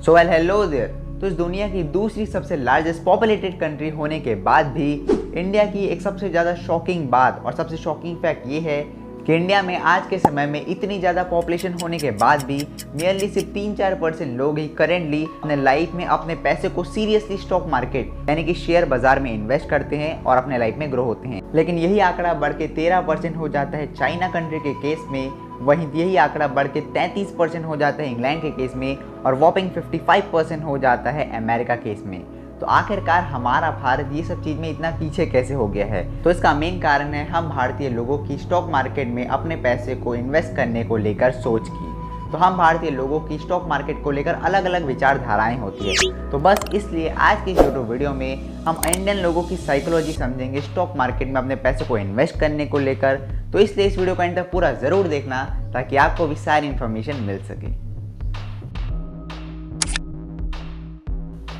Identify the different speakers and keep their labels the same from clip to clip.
Speaker 1: So well hello there. तो इस दुनिया की दूसरी सबसे लार्जेस्ट पॉपुलेटेड कंट्री होने के बाद भी इंडिया की एक सबसे ज़्यादा शॉकिंग बात और सबसे शॉकिंग फैक्ट ये है कि इंडिया में आज के समय में इतनी ज़्यादा पॉपुलेशन होने के बाद भी नियरली सिर्फ 3-4% लोग ही करेंटली अपने लाइफ में अपने पैसे को सीरियसली स्टॉक मार्केट यानी कि शेयर बाजार में इन्वेस्ट करते हैं और अपने लाइफ में ग्रो होते हैं। लेकिन यही आंकड़ा बढ़ के 13% हो जाता है चाइना कंट्री के केस में, वहीं यही आंकड़ा बढ़ के 33% हो जाता है इंग्लैंड के केस में और वॉपिंग 55% हो जाता है अमेरिका केस में। तो आखिरकार हमारा भारत ये सब चीज़ में इतना पीछे कैसे हो गया है? तो इसका मेन कारण है हम भारतीय लोगों की स्टॉक मार्केट में अपने पैसे को इन्वेस्ट करने को लेकर सोच की। तो हम भारतीय लोगों की स्टॉक मार्केट को लेकर अलग अलग विचारधाराएं होती है। तो बस इसलिए आज की वीडियो में हम इंडियन लोगों की साइकोलॉजी समझेंगे स्टॉक मार्केट में अपने पैसे को इन्वेस्ट करने को लेकर। तो इसलिए इस वीडियो को एंड तक पूरा ज़रूर देखना ताकि आपको भी सारी इन्फॉर्मेशन मिल सके।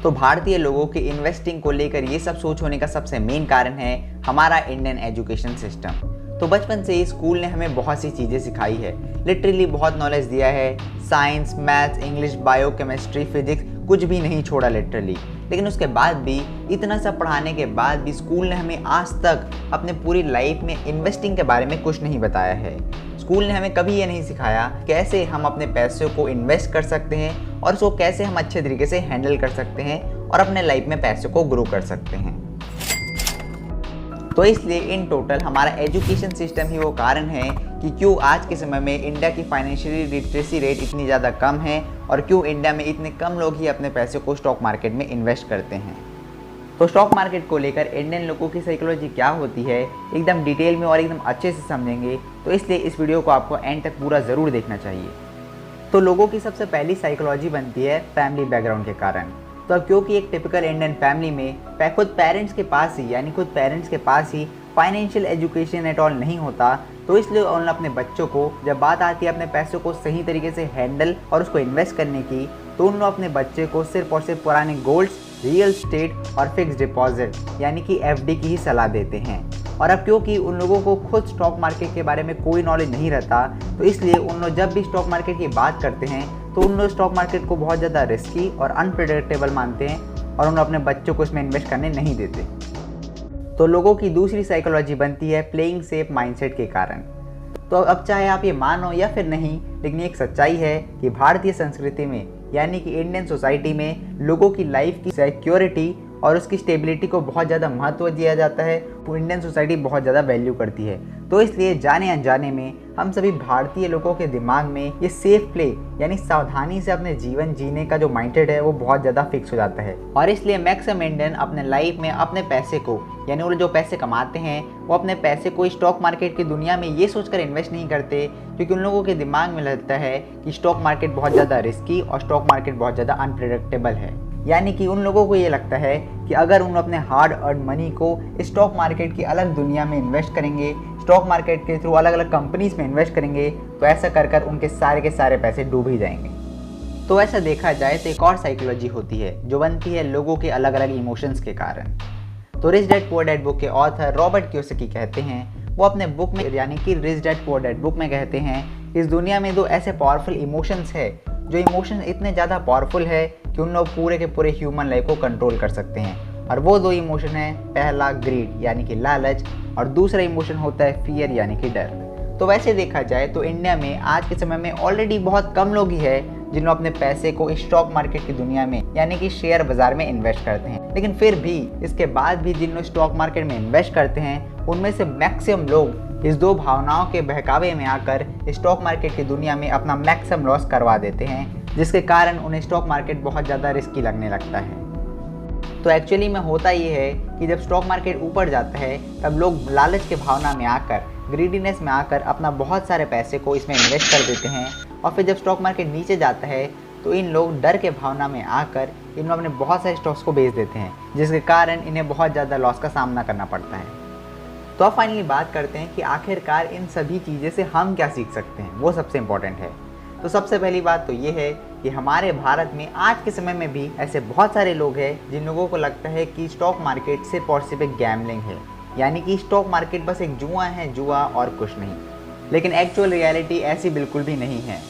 Speaker 1: तो भारतीय लोगों के इन्वेस्टिंग को लेकर ये सब सोच होने का सबसे मेन कारण है हमारा इंडियन एजुकेशन सिस्टम। तो बचपन से ही स्कूल ने हमें बहुत सी चीज़ें सिखाई है, लिटरली बहुत नॉलेज दिया है। Science, maths, English, bio, chemistry, physics कुछ भी नहीं छोड़ा लिटरली। लेकिन उसके बाद भी इतना सब पढ़ाने के बाद भी स्कूल ने हमें आज तक अपने पूरी लाइफ में इन्वेस्टिंग के बारे में कुछ नहीं बताया है। स्कूल ने हमें कभी ये नहीं सिखाया कैसे हम अपने पैसों को इन्वेस्ट कर सकते हैं और उसको कैसे हम अच्छे तरीके से हैंडल कर सकते हैं और अपने लाइफ में पैसों को ग्रो कर सकते हैं। तो इसलिए इन टोटल हमारा एजुकेशन सिस्टम ही वो कारण है कि क्यों आज के समय में इंडिया की फाइनेंशियली लिटरेसी रेट इतनी ज़्यादा कम है और क्यों इंडिया में इतने कम लोग ही अपने पैसे को स्टॉक मार्केट में इन्वेस्ट करते हैं। तो स्टॉक मार्केट को लेकर इंडियन लोगों की साइकोलॉजी क्या होती है एकदम डिटेल में और एकदम अच्छे से समझेंगे। तो इसलिए इस वीडियो को आपको एंड तक पूरा ज़रूर देखना चाहिए। तो लोगों की सबसे पहली साइकोलॉजी बनती है फैमिली बैकग्राउंड के कारण। तो अब क्योंकि एक टिपिकल इंडियन फैमिली में खुद पेरेंट्स के पास ही फाइनेंशियल एजुकेशन एट ऑल नहीं होता, तो इसलिए उन्होंने अपने बच्चों को जब बात आती है अपने पैसों को सही तरीके से हैंडल और उसको इन्वेस्ट करने की, तो उन्होंने अपने बच्चे को सिर्फ और सिर्फ पुराने गोल्ड्स, रियल स्टेट और फिक्स डिपॉजिट यानी कि एफडी की ही सलाह देते हैं। और अब क्योंकि उन लोगों को खुद स्टॉक मार्केट के बारे में कोई नॉलेज नहीं रहता, तो इसलिए उन लोग जब भी स्टॉक मार्केट की बात करते हैं तो उन लोग स्टॉक मार्केट को बहुत ज़्यादा रिस्की और अनप्रेडिक्टेबल मानते हैं और उन अपने बच्चों को इसमें इन्वेस्ट करने नहीं देते। तो लोगों की दूसरी साइकोलॉजी बनती है प्लेइंग सेफ माइंडसेट के कारण। तो अब चाहे आप ये मानो या फिर नहीं, लेकिन एक सच्चाई है कि भारतीय संस्कृति में यानी कि इंडियन सोसाइटी में लोगों की लाइफ की सिक्योरिटी और उसकी स्टेबिलिटी को बहुत ज़्यादा महत्व दिया जाता है। वो इंडियन सोसाइटी बहुत ज़्यादा वैल्यू करती है। तो इसलिए जाने अनजाने में हम सभी भारतीय लोगों के दिमाग में ये सेफ प्ले यानी सावधानी से अपने जीवन जीने का जो माइंडसेट है वो बहुत ज़्यादा फिक्स हो जाता है। और इसलिए मैक्सिमम इंडियन अपने लाइफ में अपने पैसे को यानी वो जो पैसे कमाते हैं वो अपने पैसे को स्टॉक मार्केट की दुनिया में ये सोचकर इन्वेस्ट नहीं करते, क्योंकि उन लोगों के दिमाग में लगता है कि स्टॉक मार्केट बहुत ज़्यादा रिस्की और स्टॉक मार्केट बहुत ज़्यादा अनप्रेडिक्टेबल है। यानी कि उन लोगों को ये लगता है कि अगर उन अपने हार्ड अर्न मनी को स्टॉक मार्केट की अलग दुनिया में इन्वेस्ट करेंगे, स्टॉक मार्केट के थ्रू अलग अलग कंपनीज में इन्वेस्ट करेंगे, तो ऐसा कर उनके सारे के सारे पैसे डूब ही जाएंगे। तो ऐसा देखा जाए तो एक और साइकोलॉजी होती है जो बनती है लोगों के अलग अलग इमोशंस के कारण। तो rich dad poor dad book के ऑथर रॉबर्ट कियोसाकी कहते हैं, वो अपने बुक में यानी कि rich dad poor dad book में कहते हैं, इस दुनिया में दो ऐसे पावरफुल इमोशंस है जो इमोशंस इतने ज़्यादा पावरफुल है कि उन लोग पूरे के पूरे ह्यूमन लाइफ को कंट्रोल कर सकते हैं। और वो दो इमोशन है, पहला ग्रीड यानी कि लालच और दूसरा इमोशन होता है फियर यानी कि डर। तो वैसे देखा जाए तो इंडिया में आज के समय में ऑलरेडी बहुत कम लोग ही है जिन्होंने अपने पैसे को स्टॉक मार्केट की दुनिया में यानी कि शेयर बाजार में इन्वेस्ट करते हैं। लेकिन फिर भी इसके बाद भी जिन लोग स्टॉक मार्केट में इन्वेस्ट करते हैं उनमें से मैक्सिमम लोग इस दो भावनाओं के बहकावे में आकर स्टॉक मार्केट की दुनिया में अपना मैक्सिमम लॉस करवा देते हैं, जिसके कारण उन्हें स्टॉक मार्केट बहुत ज़्यादा रिस्की लगने लगता है। तो एक्चुअली में होता ये है कि जब स्टॉक मार्केट ऊपर जाता है तब लोग लालच के भावना में आकर, ग्रीडीनेस में आकर अपना बहुत सारे पैसे को इसमें इन्वेस्ट कर देते हैं। और फिर जब स्टॉक मार्केट नीचे जाता है तो इन लोग डर के भावना में आकर इन लोग अपने बहुत सारे स्टॉक्स को बेच देते हैं, जिसके कारण इन्हें बहुत ज़्यादा लॉस का सामना करना पड़ता है। तो अब फाइनली बात करते हैं कि आखिरकार इन सभी चीज़ें से हम क्या सीख सकते हैं, वो सबसे इम्पोर्टेंट है। तो सबसे पहली बात तो ये है कि हमारे भारत में आज के समय में भी ऐसे बहुत सारे लोग हैं जिन लोगों को लगता है कि स्टॉक मार्केट सिर्फ और सिर्फ एक गैम्बलिंग है, यानी कि स्टॉक मार्केट बस एक जुआ है, जुआ और कुछ नहीं। लेकिन एक्चुअल रियलिटी ऐसी बिल्कुल भी नहीं है।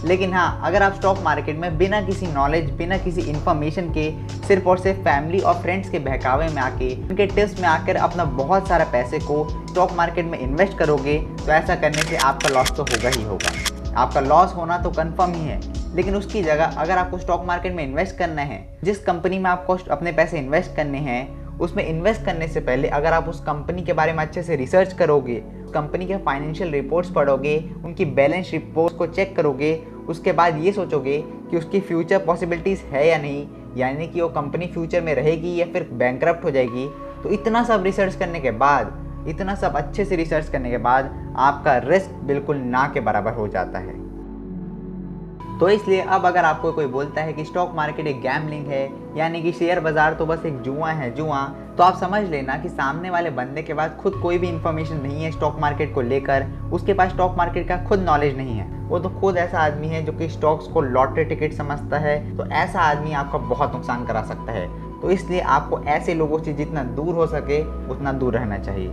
Speaker 1: लेकिन हाँ, अगर आप स्टॉक मार्केट में बिना किसी नॉलेज, बिना किसी इन्फॉर्मेशन के सिर्फ और सिर्फ फैमिली और फ्रेंड्स के बहकावे में आके, उनके टिप्स में आकर अपना बहुत सारा पैसे को स्टॉक मार्केट में इन्वेस्ट करोगे तो ऐसा करने से आपका लॉस तो होगा ही होगा। आपका लॉस होना तो कंफर्म ही है। लेकिन उसकी जगह अगर आपको स्टॉक मार्केट में इन्वेस्ट करना है, जिस कंपनी में आपको अपने पैसे इन्वेस्ट करने हैं, उसमें इन्वेस्ट करने से पहले अगर आप उस कंपनी के बारे में अच्छे से रिसर्च करोगे, कंपनी के फाइनेंशियल रिपोर्ट्स पढ़ोगे, उनकी बैलेंस रिपोर्ट्स को चेक करोगे, उसके बाद ये सोचोगे कि उसकी फ्यूचर पॉसिबिलिटीज़ है या नहीं, यानी कि वो कंपनी फ्यूचर में रहेगी या फिर बैंकरप्ट हो जाएगी, तो इतना सब रिसर्च करने के बाद, इतना सब अच्छे से रिसर्च करने के बाद आपका रिस्क बिल्कुल ना के बराबर हो जाता है। तो इसलिए अब अगर आपको कोई बोलता है कि स्टॉक मार्केट एक गैम्बलिंग है, यानी कि शेयर बाजार तो बस एक जुआ है, तो आप समझ लेना कि सामने वाले बंदे के पास खुद कोई भी इंफॉर्मेशन नहीं है स्टॉक मार्केट को लेकर, उसके पास स्टॉक मार्केट का खुद नॉलेज नहीं है। वो तो खुद ऐसा आदमी है जो कि स्टॉक्स को लॉटरी टिकट समझता है, तो ऐसा आदमी आपका बहुत नुकसान करा सकता है। तो इसलिए आपको ऐसे लोगों से जितना दूर हो सके उतना दूर रहना चाहिए।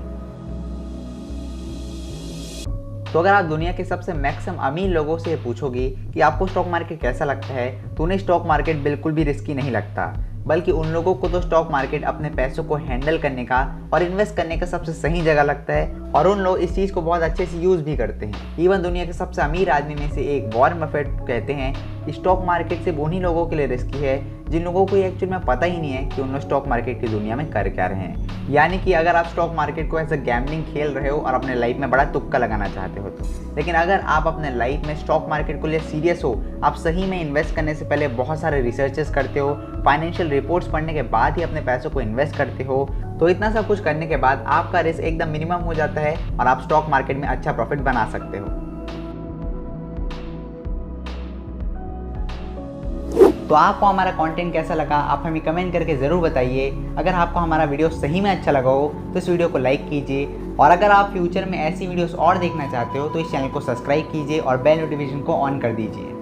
Speaker 1: तो अगर आप दुनिया के सबसे मैक्सिमम अमीर लोगों से पूछोगे कि आपको स्टॉक मार्केट कैसा लगता है, तो उन्हें स्टॉक मार्केट बिल्कुल भी रिस्की नहीं लगता, बल्कि उन लोगों को तो स्टॉक मार्केट अपने पैसों को हैंडल करने का और इन्वेस्ट करने का सबसे सही जगह लगता है, और उन लोग इस चीज़ को बहुत अच्छे से यूज़ भी करते हैं। इवन दुनिया के सबसे अमीर आदमी में से एक वॉरेन बफेट कहते हैं कि स्टॉक मार्केट सिर्फ उन्हीं लोगों के लिए रिस्की है जिन लोगों को एक्चुअल में पता ही नहीं है कि उन लोग स्टॉक मार्केट की दुनिया में कर क्या रहे हैं। यानी कि अगर आप स्टॉक मार्केट को एज अ गैम्बलिंग खेल रहे हो और अपने लाइफ में बड़ा तुक्का लगाना चाहते हो तो, लेकिन अगर आप अपने लाइफ में स्टॉक मार्केट को लिए सीरियस हो, आप सही में इन्वेस्ट करने से पहले बहुत सारे रिसर्चेस करते हो, फाइनेंशियल रिपोर्ट्स पढ़ने के बाद ही अपने पैसों को इन्वेस्ट करते हो, तो इतना सब कुछ करने के बाद आपका रिस्क एकदम मिनिमम हो जाता है और आप स्टॉक मार्केट में अच्छा प्रॉफिट बना सकते हो। तो आपको हमारा कंटेंट कैसा लगा, आप हमें कमेंट करके ज़रूर बताइए। अगर आपको हमारा वीडियो सही में अच्छा लगा हो तो इस वीडियो को लाइक कीजिए, और अगर आप फ्यूचर में ऐसी वीडियोस और देखना चाहते हो तो इस चैनल को सब्सक्राइब कीजिए और बेल नोटिफिकेशन को ऑन कर दीजिए।